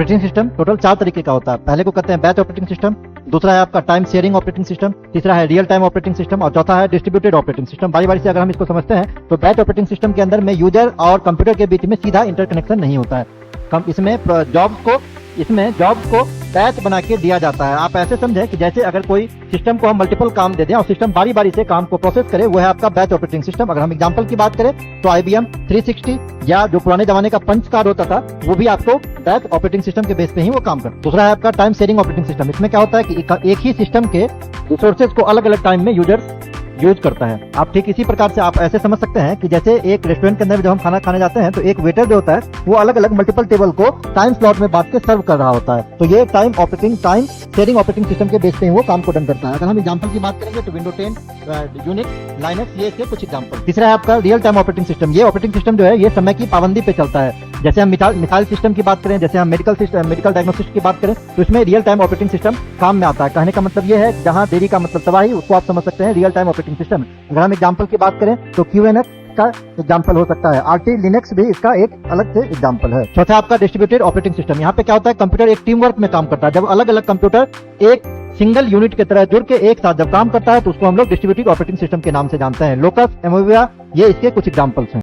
Operating system total 4 तरीके का होता है। पहले को कहते हैं बैच ऑपरेटिंग सिस्टम, दूसरा है आपका टाइम शेयरिंग ऑपरेटिंग सिस्टम, तीसरा है रियल टाइम ऑपरेटिंग सिस्टम और चौथा है डिस्ट्रीब्यूटेड ऑपरेटिंग सिस्टम। बारी बारी से अगर हम इसको समझते हैं तो बैच ऑपरेटिंग सिस्टम के अंदर में यूजर और कंप्यूटर के बीच में सीधा इंटरकनेक्शन नहीं होता है। इसमें जॉब्स को बैच बना के दिया जाता है। आप ऐसे समझें कि जैसे अगर कोई सिस्टम को हम मल्टीपल काम दे दें और सिस्टम बारी बारी से काम को प्रोसेस करे, वो है आपका बैच ऑपरेटिंग सिस्टम। अगर हम एग्जांपल की बात करें तो IBM 360 या जो पुराने जमाने का पंच कार्ड होता था, वो भी आपको बैच ऑपरेटिंग सिस्टम के बेस पे ही वो काम करता है। दूसरा है आपका टाइम शेयरिंग ऑपरेटिंग सिस्टम। इसमें क्या होता है कि एक ही सिस्टम के रिसोर्सेज को अलग अलग टाइम में यूजर्स यूज करता है। आप ठीक इसी प्रकार से आप ऐसे समझ सकते हैं कि जैसे एक रेस्टोरेंट के अंदर जब हम खाना खाने जाते हैं तो एक वेटर जो होता है वो अलग अलग मल्टीपल टेबल को टाइम स्लॉट में बांट के सर्व कर रहा होता है। तो ये टाइम शेयरिंग ऑपरेटिंग सिस्टम के बेस पे वो काम को डन करता है। अगर हम एग्जांपल की बात करेंगे तो विंडो 10, यूनिक्स, लाइनक्स, ये इसके कुछ एग्जांपल। तीसरा है आपका रियल टाइम ऑपरेटिंग सिस्टम। ये ऑपरेटिंग सिस्टम जो है ये समय की पाबंदी पे चलता है। जैसे हम मिसाइल सिस्टम की बात करें, जैसे हम मेडिकल डायग्नोस्टिक्स की बात करें, तो इसमें रियल टाइम ऑपरेटिंग सिस्टम काम में आता है। कहने का मतलब ये है जहां देरी का मतलब तबाही, उसको आप समझ सकते हैं रियल टाइम ऑपरेटिंग सिस्टम। अगर हम एग्जांपल की बात करें तो QNX का एग्जांपल हो सकता है। RT लिनक्स भी इसका एक अलग से एग्जांपल है। चौथा आपका डिस्ट्रीब्यूटेड ऑपरेटिंग सिस्टम। यहाँ पे क्या होता है, कंप्यूटर एक टीम वर्क में काम करता है। जब अलग अलग कंप्यूटर एक सिंगल यूनिट की तरह जुड़ के एक साथ जब काम करता है तो उसको हम लोग डिस्ट्रीब्यूटेड ऑपरेटिंग सिस्टम के नाम से जानते हैं। लोकस, एमोविया, ये इसके कुछ एग्जांपल्स हैं।